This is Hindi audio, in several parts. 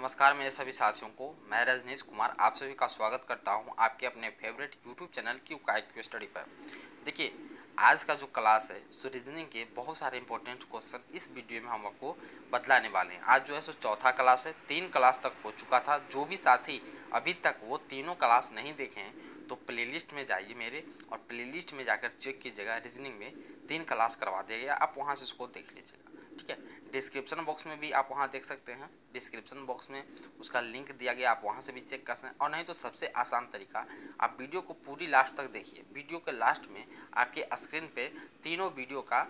नमस्कार मेरे सभी साथियों को। मैं रजनीश कुमार आप सभी का स्वागत करता हूं आपके अपने favourite YouTube channel Q study पर। देखिए, आज का जो क्लास है सो रीजनिंग के बहुत सारे इंपॉर्टेंट क्वेश्चन इस वीडियो में हम आपको बतलाने वाले हैं। आज जो है सो चौथा क्लास है, 3 क्लास तक हो चुका था। जो भी साथी अभी तक वो तीनों क्लास नहीं देखे हैं तो प्लेलिस्ट में जाइए मेरे, और प्लेलिस्ट में जाकर चेक कीजिएगा। रीजनिंग में 3 क्लास करवा दिया गया, आप वहाँ से उसको देख लीजिएगा, ठीक है। डिस्क्रिप्शन बॉक्स में भी आप वहाँ देख सकते हैं, डिस्क्रिप्शन बॉक्स में उसका लिंक दिया गया, आप वहाँ से भी चेक कर सकते हैं। और नहीं तो सबसे आसान तरीका, आप वीडियो को पूरी लास्ट तक देखिए। वीडियो के लास्ट में आपके स्क्रीन पे तीनों वीडियो का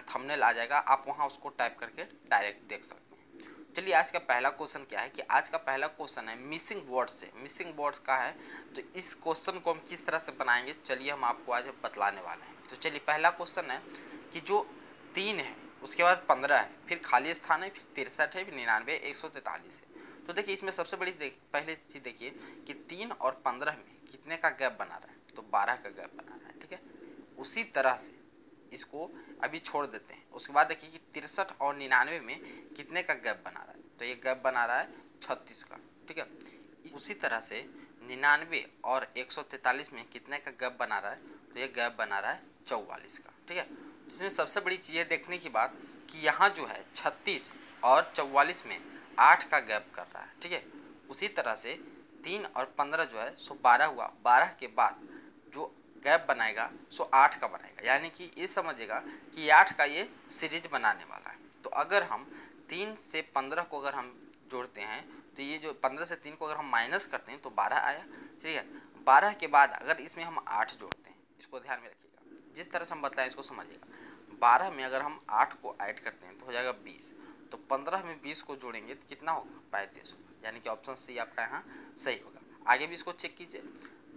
थंबनेल आ जाएगा, आप वहाँ उसको टाइप करके डायरेक्ट देख सकते हैं। चलिए, आज का पहला क्वेश्चन क्या है कि आज का पहला क्वेश्चन है मिसिंग वर्ड्स से। मिसिंग वर्ड्स का है, तो इस क्वेश्चन को हम किस तरह से बनाएंगे चलिए हम आपको आज बतलाने वाले हैं। तो चलिए, पहला क्वेश्चन है कि जो 3 है उसके बाद 15 है, फिर खाली स्थान है, फिर 63 है, फिर 99, 143 है। तो देखिए, इसमें सबसे बड़ी पहले चीज़ देखिए कि 3 और 15 में कितने का गैप बना रहा है, तो 12 का गैप बना रहा है, ठीक है। उसी तरह से इसको अभी छोड़ देते हैं। उसके बाद देखिए कि 63 और 99 में कितने का गैप बना रहा है, तो ये गैप बना रहा है 36 का, ठीक है। उसी तरह से 99 और 143 में कितने का गैप बना रहा है, तो ये गैप बना रहा है 44 का, ठीक है। इसमें सबसे बड़ी चीज़ देखने की बात कि यहाँ जो है 36 और 44 में 8 का गैप कर रहा है, ठीक है। उसी तरह से 3 और 15 जो है सो 12 हुआ, 12 के बाद जो गैप बनाएगा सो 8 का बनाएगा, यानी कि ये समझिएगा कि 8 का ये सीरीज बनाने वाला है। तो अगर हम 3 से 15 को अगर हम जोड़ते हैं तो ये जो 15 से 3 को अगर हम माइनस करते हैं तो 12 आया, ठीक है। 12 के बाद अगर इसमें हम 8 जोड़ते हैं, इसको ध्यान में रखिएगा, जिस तरह से हम बताएं इसको समझिएगा। 12 में अगर हम 8 को ऐड करते हैं तो हो जाएगा 20, तो 15 में 20 को जोड़ेंगे तो कितना होगा, 35 होगा, यानी कि ऑप्शन सी आपका यहाँ सही होगा। आगे भी इसको चेक कीजिए,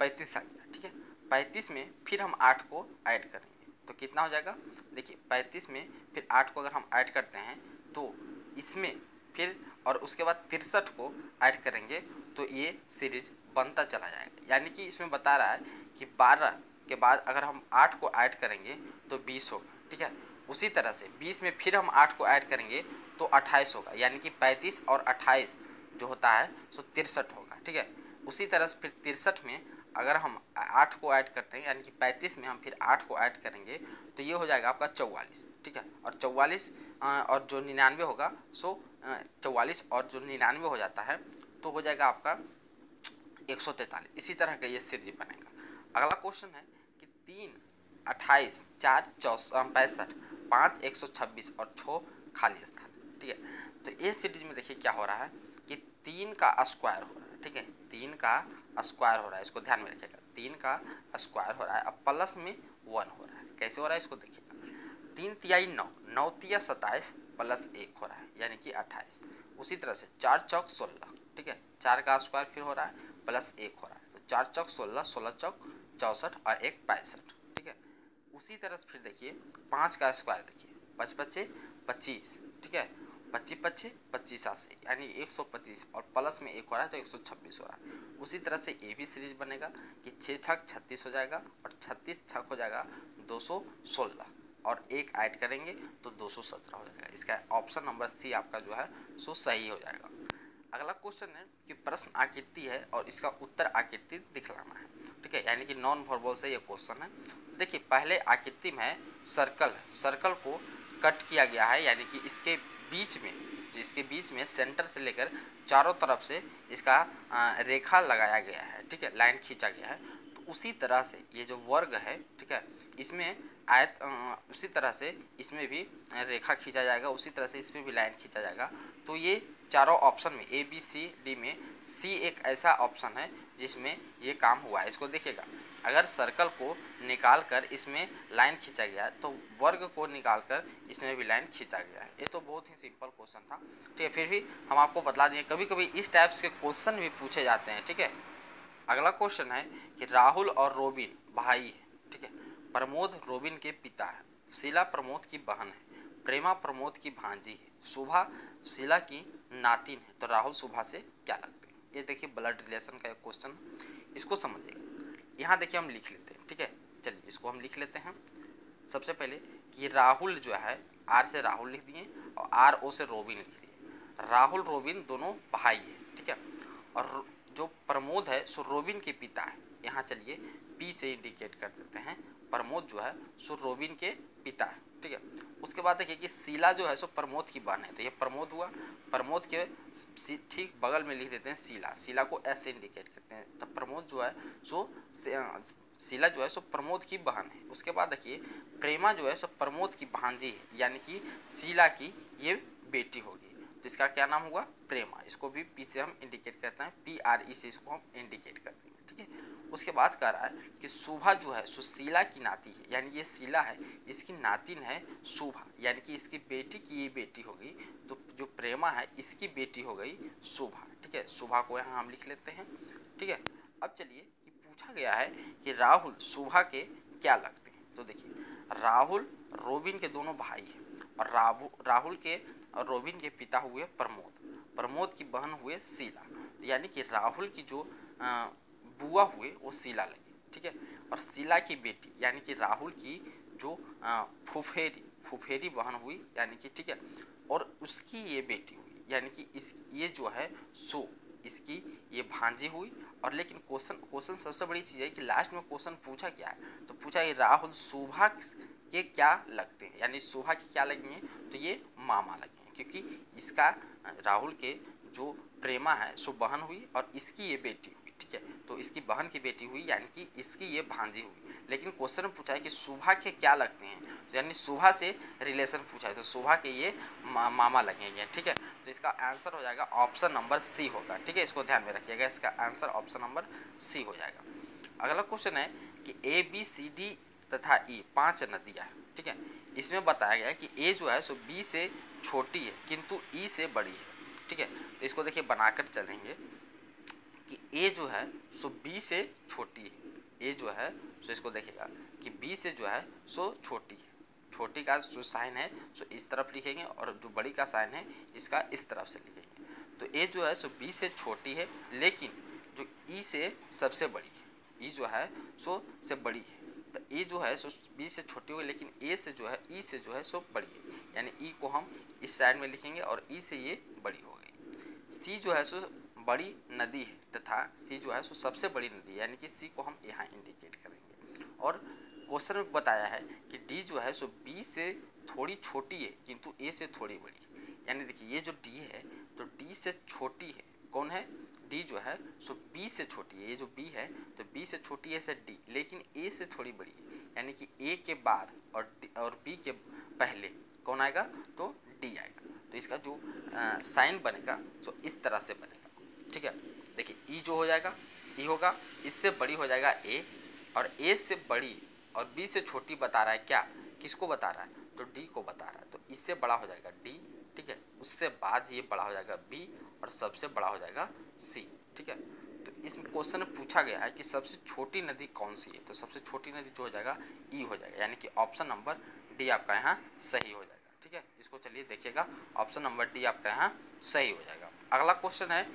35 आ गया, ठीक है। 35 में फिर हम 8 को ऐड करेंगे तो कितना हो जाएगा, देखिए 35 में फिर 8 को अगर हम ऐड करते हैं तो इसमें फिर और उसके बाद 63 को ऐड करेंगे तो ये सीरीज बनता चला जाएगा। यानी कि इसमें बता रहा है कि 12 के बाद अगर हम 8 को ऐड करेंगे तो 20 होगा, ठीक है। उसी तरह से 20 में फिर हम 8 को ऐड करेंगे तो 28 होगा, यानी कि 35 और 28 जो होता है सो 63 होगा, ठीक है। उसी तरह से फिर 63 में अगर हम 8 को ऐड करते हैं, यानी कि 35 में हम फिर 8 को ऐड करेंगे तो ये हो जाएगा आपका 44, ठीक है। और 44 और जो 99 होगा सो 44 और जो 99 हो जाता है तो हो जाएगा आपका 143। इसी तरह का ये सीरीज बनेगा। अगला क्वेश्चन है कि 3, 28, 4, 65, 5, 126 और 6 खाली स्थान, ठीक है। तो ये सीरीज में देखिए क्या हो रहा है कि 3 का स्क्वायर हो रहा है, ठीक है। 3 का स्क्वायर हो रहा है, इसको ध्यान में रखिएगा। 3 का स्क्वायर हो रहा है, अब प्लस में 1 हो रहा है। कैसे हो रहा है इसको देखिएगा, 3 तिहाई 9, 9 तिया 27 प्लस 1 हो रहा है, यानी कि 28। उसी तरह से 4 चौक 16, ठीक है। 4 का स्क्वायर फिर हो रहा है प्लस 1 हो रहा है, तो 4 चौक 16, 16 चौक 64 और 1 65, ठीक है। उसी तरह से फिर देखिए 5 का स्क्वायर देखिए, 5 पच्चे 25, ठीक है। 25 पच्चे 25 80, यानी 125 और प्लस में 1 हो रहा है तो 126 हो रहा है। उसी तरह से ये भी सीरीज बनेगा कि 6 छक 36 हो जाएगा और 36 छक हो जाएगा 216 और 1 ऐड करेंगे तो 217 हो जाएगा। इसका ऑप्शन नंबर सी आपका जो है सो सही हो जाएगा। अगला क्वेश्चन है कि प्रश्न आकृति है और इसका उत्तर आकृति दिखलाना है, ठीक है। यानी कि नॉन वर्बल से ये क्वेश्चन है। देखिए, पहले आकृति में है सर्कल है, सर्कल को कट किया गया है, यानी कि इसके बीच में सेंटर से लेकर चारों तरफ से इसका रेखा लगाया गया है, ठीक है, लाइन खींचा गया है। तो उसी तरह से ये जो वर्ग है, ठीक है, इसमें आयत उसी तरह से इसमें भी रेखा खींचा जाएगा, उसी तरह से इसमें भी लाइन खींचा जाएगा। तो ये चारों ऑप्शन में ए बी सी डी में सी एक ऐसा ऑप्शन है जिसमें ये काम हुआ है। इसको देखिएगा, अगर सर्कल को निकाल कर इसमें लाइन खींचा गया तो वर्ग को निकाल कर इसमें भी लाइन खींचा गया है। ये तो बहुत ही सिंपल क्वेश्चन था, ठीक है। फिर भी हम आपको बता दें कभी कभी इस टाइप्स के क्वेश्चन भी पूछे जाते हैं, ठीक है। अगला क्वेश्चन है कि राहुल और रोबिन भाई है, ठीक है। प्रमोद रोबिन के पिता है, शीला प्रमोद की बहन है, प्रेमा प्रमोद की भांजी है, शुभा शीला की नातिन है, तो राहुल शुभा से क्या लगते हैं। ये देखिए ब्लड रिलेशन का एक क्वेश्चन, इसको समझिएगा। यहाँ देखिए हम लिख लेते हैं, ठीक है। चलिए इसको हम लिख लेते हैं। सबसे पहले कि राहुल जो है आर से राहुल लिख दिए और आर ओ से रोबिन लिख दिए। राहुल रोबिन दोनों भाई है, ठीक है। और जो प्रमोद है सो रोबिन के पिता है। यहाँ चलिए पी से इंडिकेट कर देते हैं, प्रमोद जो है सो रोबिन के पिता है, ठीक है। उसके बाद देखिए कि शीला जो है सो प्रमोद की बहन है, तो ये प्रमोद हुआ, प्रमोद के ठीक बगल में लिख देते हैं शीला, शीला को ऐसे इंडिकेट करते हैं, तो प्रमोद जो है सो शीला जो है सो प्रमोद की बहन है। उसके बाद देखिए प्रेमा जो है सो प्रमोद की भांजी है, यानी कि शीला की ये बेटी होगी, तो इसका क्या नाम होगा, प्रेमा। इसको भी पी से हम इंडिकेट करते हैं, PRE से इसको हम इंडिकेट करते हैं, ठीक है। उसके बाद कह रहा है कि शोभा जो है सो शीला की नाती है, यानी ये शीला है इसकी नातिन है शोभा, यानी कि इसकी बेटी की ये बेटी हो गई, तो जो प्रेमा है इसकी बेटी हो गई शोभा, ठीक है। शोभा को यहाँ हम लिख लेते हैं, ठीक है। अब चलिए कि पूछा गया है कि राहुल शोभा के क्या लगते हैं, तो देखिए राहुल रोबिन के दोनों भाई हैं, और राहुल के और रोबिन के पिता हुए प्रमोद, प्रमोद की बहन हुए शीला, यानी कि राहुल की जो बुआ हुए वो शीला लगी, ठीक है। और शीला की बेटी यानी कि राहुल की जो फुफेरी बहन हुई, यानी कि, ठीक है, और उसकी ये बेटी हुई, यानी कि इस ये जो है सो इसकी ये भांजी हुई। और लेकिन क्वेश्चन सबसे बड़ी चीज़ है कि लास्ट में क्वेश्चन पूछा क्या है, तो पूछा कि राहुल शोभा के क्या लगते हैं, यानी शोभा के क्या लगेंगे, तो ये मामा लगेंगे, क्योंकि इसका राहुल के जो प्रेमा है सो बहन हुई और इसकी ये बेटी हुई, ठीक है। तो इसकी बहन की बेटी हुई यानी कि इसकी ये भांजी हुई। लेकिन क्वेश्चन में पूछा है कि शोभा के क्या लगते हैं, तो यानी शोभा से रिलेशन पूछा है, तो शोभा के ये मामा लगेंगे, ठीक है। तो इसका आंसर हो जाएगा ऑप्शन नंबर सी होगा, ठीक है। इसको ध्यान में रखिएगा, इसका आंसर ऑप्शन नंबर सी हो जाएगा। अगला क्वेश्चन है कि ABCD तथा E 5 नदियाँ हैं, ठीक है। इसमें बताया गया है कि A जो है सो B से छोटी है किंतु E से बड़ी है, ठीक है। तो इसको देखिए बनाकर चलेंगे कि A जो है सो B से छोटी है, A जो है सो इसको देखिएगा कि B से जो है सो छोटी है, छोटी का जो साइन है सो इस तरफ लिखेंगे और जो बड़ी का साइन है इसका इस तरफ से लिखेंगे। तो A जो है सो B से छोटी है, लेकिन जो E से सबसे बड़ी है, E जो है सो से बड़ी है, तो A जो है सो B से छोटी होगी, लेकिन A से जो है E से जो है सो बड़ी है, यानी E को हम इस साइड में लिखेंगे और E से ये बड़ी हो गई। C जो है सो बड़ी नदी है तथा C जो है सो सबसे बड़ी नदी है, यानी कि C को हम यहाँ इंडिकेट करेंगे। और क्वेश्चन में बताया है कि D जो है सो B से थोड़ी छोटी है किंतु A से थोड़ी बड़ी है, यानी देखिए ये जो D है तो D से छोटी है, कौन है, D जो है सो B से छोटी है, ये जो B है तो B से छोटी है से D, लेकिन A से थोड़ी बड़ी है, यानी कि A के बाद और B के पहले कौन आएगा, तो D आएगा। तो इसका जो साइन बनेगा तो इस तरह से बनेगा, ठीक है। देखिए E जो हो जाएगा, E होगा, इससे बड़ी हो जाएगा A, और A से बड़ी और B से छोटी बता रहा है, क्या किसको बता रहा है, तो D को बता रहा है, तो इससे बड़ा हो जाएगा D, ठीक है। उससे बाद ये बड़ा हो जाएगा B और सबसे बड़ा हो जाएगा C, ठीक है। तो इस क्वेश्चन में पूछा गया है कि सबसे छोटी नदी कौन सी है, तो सबसे छोटी नदी जो हो जाएगा E हो जाएगा, यानी कि ऑप्शन नंबर D आपका यहाँ सही हो जाएगा, ठीक है। इसको चलिए देखिएगा, ऑप्शन नंबर D आपका यहाँ सही हो जाएगा। अगला क्वेश्चन है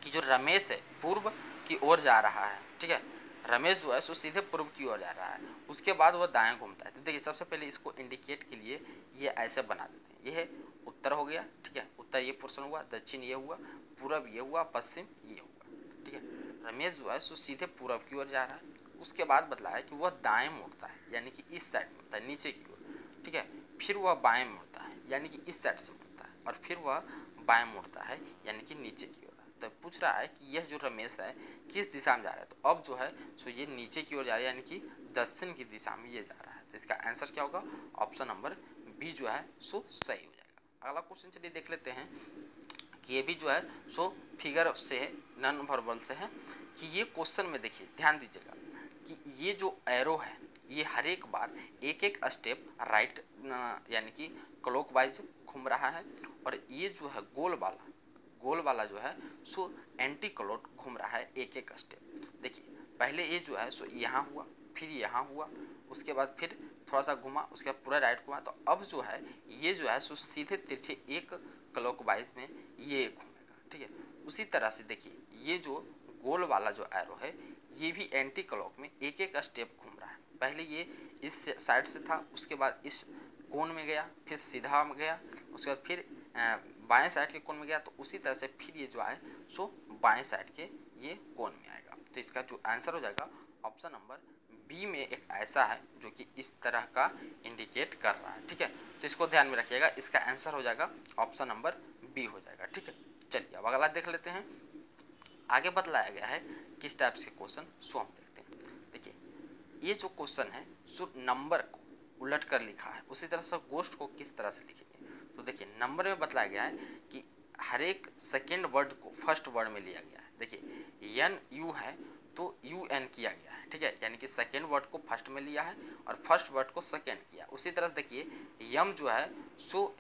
कि जो रमेश है पूर्व की ओर जा रहा है, ठीक है, रमेश जो है सो सीधे पूर्व की ओर जा रहा है, उसके बाद वह दाएं घूमता है। तो देखिए सबसे पहले इसको इंडिकेट के लिए ये ऐसे बना देते हैं, ये है उत्तर हो गया, ठीक है, उत्तर ये पोर्शन हुआ, दक्षिण ये हुआ, पूरब ये हुआ, पश्चिम ये हुआ, ठीक है। रमेश जो है सो सीधे पूरब की ओर जा रहा है, उसके बाद बतलाया कि वह दाएं मुड़ता है, यानी कि इस साइड मुड़ता है, नीचे की ओर, ठीक है। फिर वह बाएं मुड़ता है, यानी कि इस साइड से मुड़ता है, और फिर वह बाएं मुड़ता है, यानी कि नीचे की ओर। तो पूछ रहा है कि यह जो रमेश है किस दिशा में जा रहा है, तो अब जो है सो ये नीचे की ओर जा रहा है, यानी कि दक्षिण की दिशा में ये जा रहा है। तो इसका आंसर क्या होगा, ऑप्शन नंबर बी जो है सो सही हो जाएगा। अगला क्वेश्चन चलिए देख लेते हैं कि ये भी जो है सो फिगर से है, नॉन वर्बल से है, कि ये क्वेश्चन में देखिए ध्यान दीजिएगा कि ये जो एरो है ये हर एक बार एक एक स्टेप राइट यानी कि क्लॉकवाइज घूम रहा है, और ये जो है गोल वाला जो है सो एंटी क्लॉक घूम रहा है एक एक स्टेप। देखिए पहले ये जो है सो यहाँ हुआ, फिर यहाँ हुआ, उसके बाद फिर थोड़ा सा घुमा, उसके बाद पूरा राइट घुमा, तो अब जो है ये जो है सो सीधे तिरछे एक क्लॉकवाइज में ये घूमेगा, ठीक है। उसी तरह से देखिए ये जो गोल वाला जो एरो है ये भी एंटी क्लॉक में एक एक स्टेप घूम रहा है, पहले ये इस साइड से था, उसके बाद इस कोण में गया, फिर सीधा में गया, उसके बाद फिर बाएं साइड के कोण में गया, तो उसी तरह से फिर ये जो है सो बाएं साइड के ये कोण में आएगा। तो इसका जो आंसर हो जाएगा ऑप्शन नंबर बी में एक ऐसा है जो कि इस तरह का इंडिकेट कर रहा है। ठीक है, तो इसको ध्यान में रखिएगा, इसका आंसर हो जाएगा ऑप्शन नंबर बी हो जाएगा। ठीक है, चलिए अब अगला देख लेते हैं। आगे बतलाया गया है किस टाइप के क्वेश्चन, सो हम देखते हैं। देखिए ये जो क्वेश्चन है सो नंबर को उलट कर लिखा है, उसी तरह से गोश्त को किस तरह से लिखेंगे। तो देखिए नंबर में बतलाया गया है कि हर एक सेकेंड वर्ड को फर्स्ट वर्ड में लिया गया है। देखिए एन यू है तो यू एन किया गया है। ठीक है, यानी कि सेकेंड वर्ड को फर्स्ट में लिया है और फर्स्ट वर्ड को सेकेंड किया। उसी तरह से देखिए यम जो है सो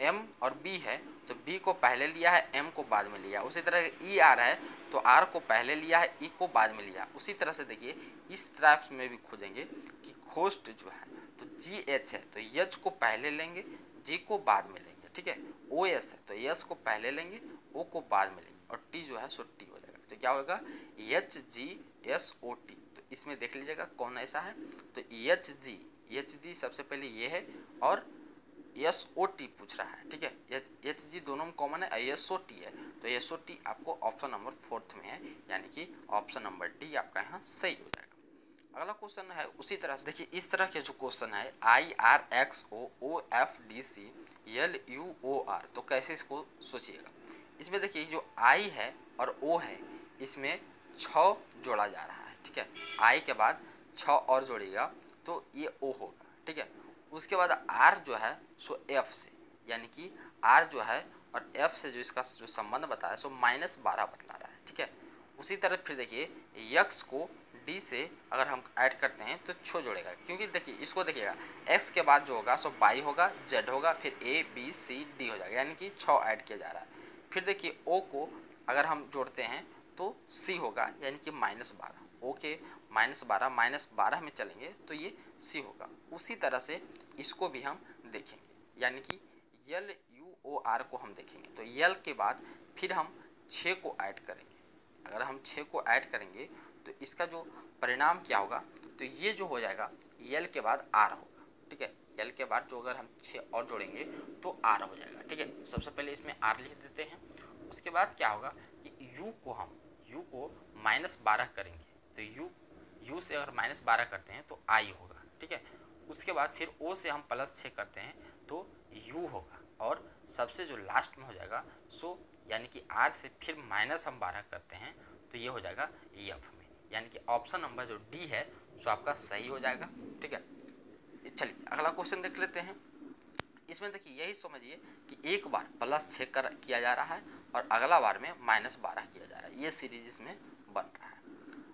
एम और बी है तो बी को पहले लिया है, एम को बाद में लिया। उसी तरह ई आर है तो आर को पहले लिया है, ई को बाद में लिया। उसी तरह से देखिए इस टाइप्स में भी खोजेंगे कि खोस्ट जो है तो जी एच है तो एच को पहले लेंगे, जी को बाद में लेंगे। ठीक है, ओ एस है तो एस को पहले लेंगे, ओ को बाद में लेंगे, और टी जो है सो टी हो जाएगा। तो क्या होगा H G S O T. तो इसमें देख लीजिएगा कौन ऐसा है, तो एच जी सबसे पहले ये है और एस ओ टी पूछ रहा है। ठीक है, एच जी दोनों में कॉमन है, एस ओ टी है तो एस ओ टी आपको ऑप्शन नंबर 4 में है, यानी कि ऑप्शन नंबर डी आपका यहाँ सही हो जाएगा। अगला क्वेश्चन है उसी तरह से, देखिए इस तरह के जो क्वेश्चन है I R X O O F D C L U O R, तो कैसे इसको सोचिएगा। इसमें देखिए जो आई है और ओ है इसमें 6 जोड़ा जा रहा है। ठीक है, आई के बाद 6 और जोड़िएगा तो ये ओ होगा। ठीक है, उसके बाद आर जो है सो एफ से, यानी कि आर जो है और एफ से जो इसका जो संबंध बता रहा है सो -12 बतला रहा है। ठीक है, उसी तरह फिर देखिए यक्स को डी से अगर हम ऐड करते हैं तो 6 जोड़ेगा, क्योंकि देखिए इसको देखिएगा एक्स के बाद जो होगा सो वाई होगा, जेड होगा, फिर ए बी सी डी हो जाएगा, यानी कि 6 ऐड किया जा रहा है। फिर देखिए ओ को अगर हम जोड़ते हैं तो सी होगा, यानी कि -12। ओ के -12 में चलेंगे तो ये सी होगा। उसी तरह से इसको भी हम देखेंगे, यानी कि यल यू ओ आर को हम देखेंगे तो यल के बाद फिर हम 6 को ऐड करेंगे। अगर हम 6 को ऐड करेंगे तो इसका जो परिणाम क्या होगा, तो ये जो हो जाएगा यल के बाद आर होगा। ठीक है, यल के बाद जो अगर हम 6 और जोड़ेंगे तो आर हो जाएगा। ठीक है, सबसे पहले इसमें आर लिख देते हैं। उसके बाद क्या होगा कि यू को -12 करेंगे तो यू से अगर -12 करते हैं तो आई होगा। ठीक है, उसके बाद फिर ओ से हम +6 करते हैं तो यू होगा, और सबसे जो लास्ट में हो जाएगा सो यानी कि आर से फिर हम -12 करते हैं तो ये हो जाएगा एफ में, यानी कि ऑप्शन नंबर जो डी है सो आपका सही हो जाएगा। ठीक है, चलिए अगला क्वेश्चन देख लेते हैं। इसमें देखिए यही समझिए कि एक बार +6 किया जा रहा है और अगला बार में -12 किया जा रहा है, ये सीरीज इसमें बन रहा है।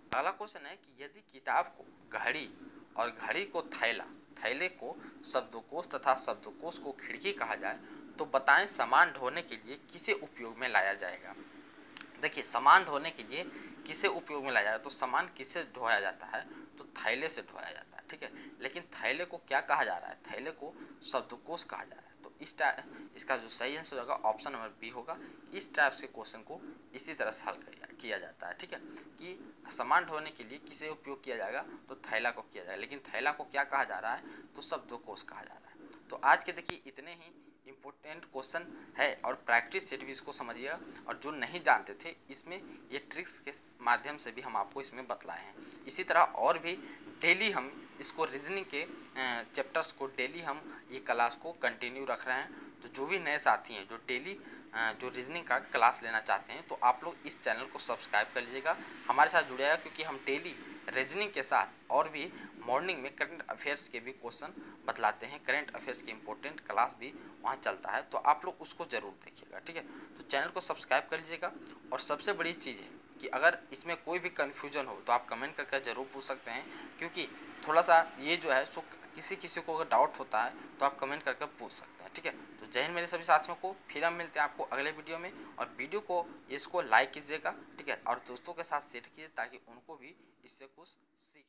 अगला क्वेश्चन है कि यदि किताब को घड़ी और घड़ी को थैला, थैले को शब्दकोश तथा शब्दकोश को खिड़की कहा जाए तो बताएं सामान ढोने के लिए किसे उपयोग में लाया जाएगा। देखिए सामान ढोने के लिए किसे उपयोग में लाया जाएगा, तो सामान किससे ढोया जाता है, तो थैले से ढोया जाता है। ठीक है, लेकिन थैले को क्या कहा जा रहा है, थैले को शब्दकोश कहा जा रहा है। तो इसका जो सही आंसर होगा ऑप्शन नंबर बी होगा। इस टाइप से क्वेश्चन को इसी तरह से हल किया जाता है। ठीक है, कि सामान ढोने के लिए किसे उपयोग किया जाएगा, तो थैला को किया जाएगा, लेकिन थैला को क्या कहा जा रहा है, तो शब्दकोश कहा जा रहा है। तो आज के देखिए इतने ही इम्पोर्टेंट क्वेश्चन है और प्रैक्टिस सेट भी इसको समझिएगा, और जो नहीं जानते थे इसमें ये ट्रिक्स के माध्यम से भी हम आपको इसमें बतलाए हैं। इसी तरह और भी डेली हम इसको रीजनिंग के चैप्टर्स को डेली हम ये क्लास को कंटिन्यू रख रहे हैं। तो जो भी नए साथी हैं जो डेली जो रीजनिंग का क्लास लेना चाहते हैं तो आप लोग इस चैनल को सब्सक्राइब कर लीजिएगा, हमारे साथ जुड़िएगा, क्योंकि हम डेली रीजनिंग के साथ और भी मॉर्निंग में करंट अफेयर्स के भी क्वेश्चन बतलाते हैं। करंट अफेयर्स की इंपॉर्टेंट क्लास भी वहाँ चलता है, तो आप लोग उसको ज़रूर देखिएगा। ठीक है, तो चैनल को सब्सक्राइब कर लीजिएगा। और सबसे बड़ी चीज़ है कि अगर इसमें कोई भी कन्फ्यूजन हो तो आप कमेंट करके ज़रूर पूछ सकते हैं, क्योंकि थोड़ा सा ये जो है सो किसी को अगर डाउट होता है तो आप कमेंट करके पूछ सकते हैं। ठीक है, तो जय हिंद मेरे सभी साथियों को। फिर हम मिलते हैं आपको अगले वीडियो में, और वीडियो को इसको लाइक कीजिएगा। ठीक है, और दोस्तों के साथ शेयर कीजिए ताकि उनको भी इससे कुछ सीख